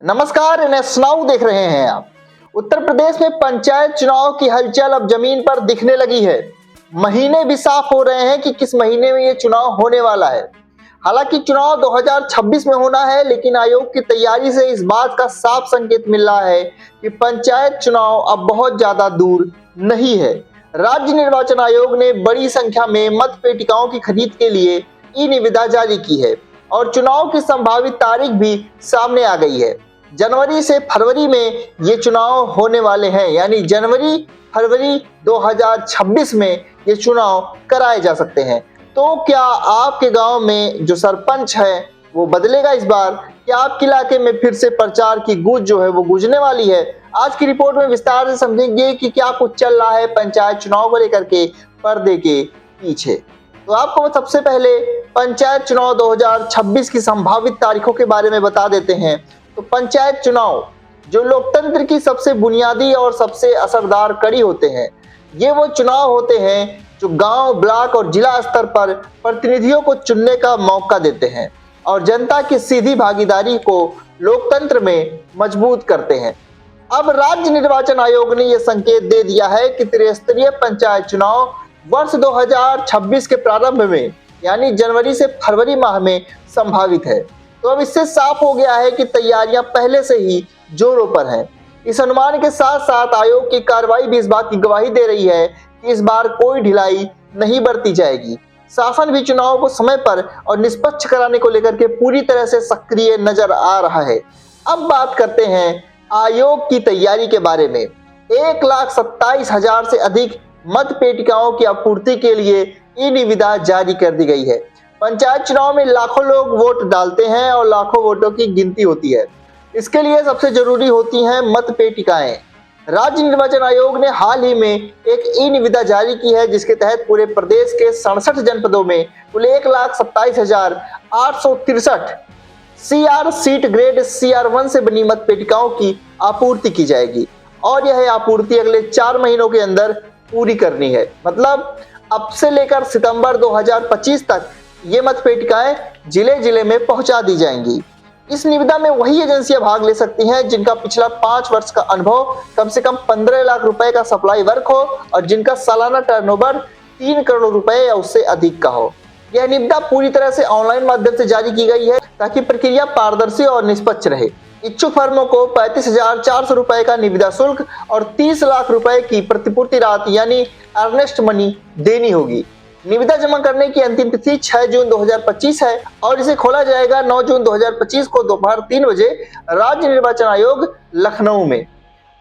नमस्कार, NS now देख रहे हैं आप। उत्तर प्रदेश में पंचायत चुनाव की हलचल अब जमीन पर दिखने लगी है। महीने भी साफ हो रहे हैं कि किस महीने में ये चुनाव होने वाला है। हालांकि चुनाव 2026 में होना है, लेकिन आयोग की तैयारी से इस बात का साफ संकेत मिल रहा है कि पंचायत चुनाव अब बहुत ज्यादा दूर नहीं है। राज्य निर्वाचन आयोग ने बड़ी संख्या में मत पेटिकाओं की खरीद के लिए ई निविदा जारी की है और चुनाव की संभावित तारीख भी सामने आ गई है। जनवरी से फरवरी में ये चुनाव होने वाले हैं, यानी जनवरी फरवरी 2026 में ये चुनाव कराए जा सकते हैं। तो क्या आपके गांव में जो सरपंच है वो बदलेगा इस बार? क्या आपके इलाके में फिर से प्रचार की गूंज जो है वो गूंजने वाली है? आज की रिपोर्ट में विस्तार से समझेंगे कि क्या कुछ चल रहा है पंचायत चुनाव को लेकर के पर्दे के पीछे। तो आपको सबसे पहले पंचायत चुनाव 2026 की संभावित तारीखों के बारे में बता देते हैं। तो पंचायत चुनाव जो लोकतंत्र की सबसे बुनियादी और सबसे असरदार कड़ी होते हैं, ये वो चुनाव होते हैं जो गांव, ब्लॉक और जिला स्तर पर प्रतिनिधियों को चुनने का मौका देते हैं और जनता की सीधी भागीदारी को लोकतंत्र में मजबूत करते हैं। अब राज्य निर्वाचन आयोग ने यह संकेत दे दिया है कि त्रिस्तरीय पंचायत चुनाव वर्ष 2026 के प्रारंभ में, यानी जनवरी से फरवरी माह में संभावित है। तो अब इससे साफ हो गया है कि तैयारियां पहले से ही जोरों पर हैं। इस अनुमान के साथ साथ आयोग की कार्रवाई भी इस बात की गवाही दे रही है कि इस बार कोई ढिलाई नहीं बरती जाएगी। शासन भी चुनाव को समय पर और निष्पक्ष कराने को लेकर के पूरी तरह से सक्रिय नजर आ रहा है। अब बात करते हैं आयोग की तैयारी के बारे में। 1,27,000 से अधिक मत पेटिकाओं की आपूर्ति के लिए ई निविदा जारी कर दी गई है। पंचायत चुनाव में लाखों लोग वोट डालते हैं और लाखों वोटों की गिनती होती है। इसके लिए सबसे जरूरी होती हैं मत पेटिकाएं। राज्य निर्वाचन आयोग ने हाल ही में एक ई निविदा जारी की है, जिसके तहत पूरे प्रदेश के 67 जनपदों में कुल 1,27,863 CR सीट ग्रेड CR1 से बनी मत पेटिकाओं की आपूर्ति की जाएगी और यह आपूर्ति अगले 4 महीनों के अंदर पूरी करनी है। मतलब अब से लेकर सितंबर 2025 तक ये मत पेटिकाएं जिले जिले में पहुंचा दी जाएंगी। इस निविदा में वही एजेंसियां भाग ले सकती हैं जिनका पिछला 5 वर्ष का अनुभव कम से कम 15 लाख रुपए का सप्लाई वर्क हो और जिनका सालाना टर्नओवर 3 करोड़ रुपए या उससे अधिक का हो। यह निविदा पूरी तरह से ऑनलाइन माध्यम से जारी की गई है ताकि प्रक्रिया पारदर्शी और निष्पक्ष रहे। इच्छुक फर्मों को 35,400 रुपए का निविदा शुल्क और 30 लाख रुपए की प्रतिपूर्ति राशि यानी अर्नेस्ट मनी देनी होगी। निविदा जमा करने की अंतिम तिथि 6 जून 2025 है और इसे खोला जाएगा 9 जून 2025 को दोपहर 3 बजे राज्य निर्वाचन आयोग लखनऊ में।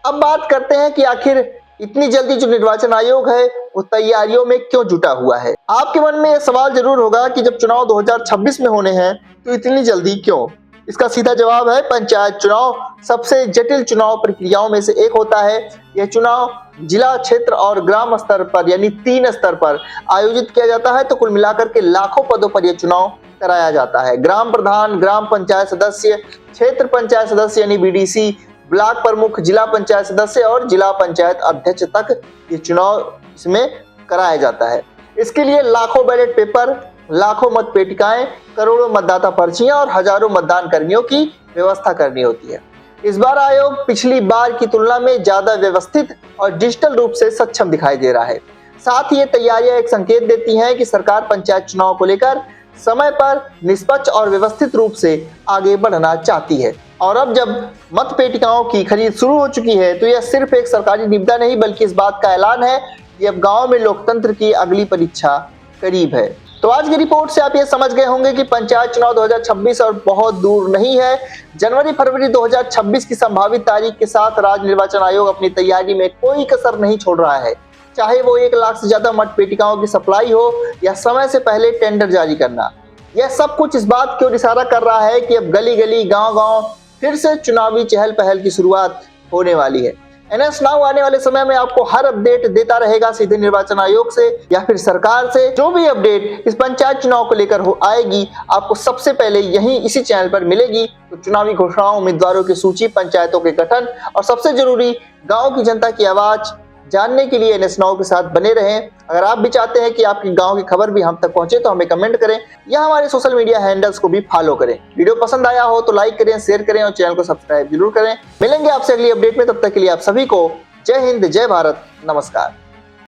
अब बात करते हैं कि आखिर इतनी जल्दी जो निर्वाचन आयोग है वो तैयारियों में क्यों जुटा हुआ है। आपके मन में यह सवाल जरूर होगा कि जब चुनाव 2026 में होने हैं तो इतनी जल्दी क्यों। इसका सीधा जवाब है, पंचायत चुनाव सबसे जटिल चुनाव प्रक्रियाओं में से एक होता है। यह चुनाव जिला, क्षेत्र और ग्राम स्तर पर यानी 3 स्तर पर आयोजित किया जाता है। तो कुल मिलाकर के लाखों पदों पर यह चुनाव कराया जाता है। ग्राम प्रधान, ग्राम पंचायत सदस्य, क्षेत्र पंचायत सदस्य यानी BDC, ब्लॉक प्रमुख, जिला पंचायत सदस्य और जिला पंचायत अध्यक्ष तक ये चुनाव इसमें कराया जाता है। इसके लिए लाखों बैलेट पेपर, लाखों मत पेटिकाएं, करोड़ों मतदाता पर्चियां और हजारों मतदान कर्मियों की व्यवस्था करनी होती है। इस बार आयोग पिछली बार की तुलना में ज्यादा व्यवस्थित और डिजिटल रूप से सक्षम दिखाई दे रहा है। साथ ही ये तैयारियां एक संकेत देती हैं कि सरकार पंचायत चुनाव को लेकर समय पर, निष्पक्ष और व्यवस्थित रूप से आगे बढ़ना चाहती है। और अब जब मत पेटिकाओं की खरीद शुरू हो चुकी है तो यह सिर्फ एक सरकारी निविदा नहीं बल्कि इस बात का ऐलान है कि अब गांव में लोकतंत्र की अगली परीक्षा करीब है। तो आज की रिपोर्ट से आप ये समझ गए होंगे कि पंचायत चुनाव 2026 और बहुत दूर नहीं है। जनवरी फरवरी 2026 की संभावित तारीख के साथ राज्य निर्वाचन आयोग अपनी तैयारी में कोई कसर नहीं छोड़ रहा है, चाहे वो 1 लाख से ज्यादा मत पेटिकाओं की सप्लाई हो या समय से पहले टेंडर जारी करना। यह सब कुछ इस बात की ओर इशारा कर रहा है कि अब गली गली, गांव गांव फिर से चुनावी चहल पहल की शुरुआत होने वाली है। एनएस नाउ आने वाले समय में आपको हर अपडेट देता रहेगा, सीधे निर्वाचन आयोग से या फिर सरकार से। जो भी अपडेट इस पंचायत चुनाव को लेकर आएगी आपको सबसे पहले यहीं इसी चैनल पर मिलेगी। तो चुनावी घोषणाओं, उम्मीदवारों की सूची, पंचायतों के गठन और सबसे जरूरी गांव की जनता की आवाज जानने के लिए NS Now के साथ बने रहें। अगर आप भी चाहते हैं कि आपके गांव की खबर भी हम तक पहुंचे तो हमें कमेंट करें या हमारे सोशल मीडिया हैंडल्स को भी फॉलो करें। वीडियो पसंद आया हो तो लाइक करें, शेयर करें और चैनल को सब्सक्राइब जरूर करें। मिलेंगे आपसे अगली अपडेट में, तब तक के लिए आप सभी को जय हिंद, जय भारत, नमस्कार।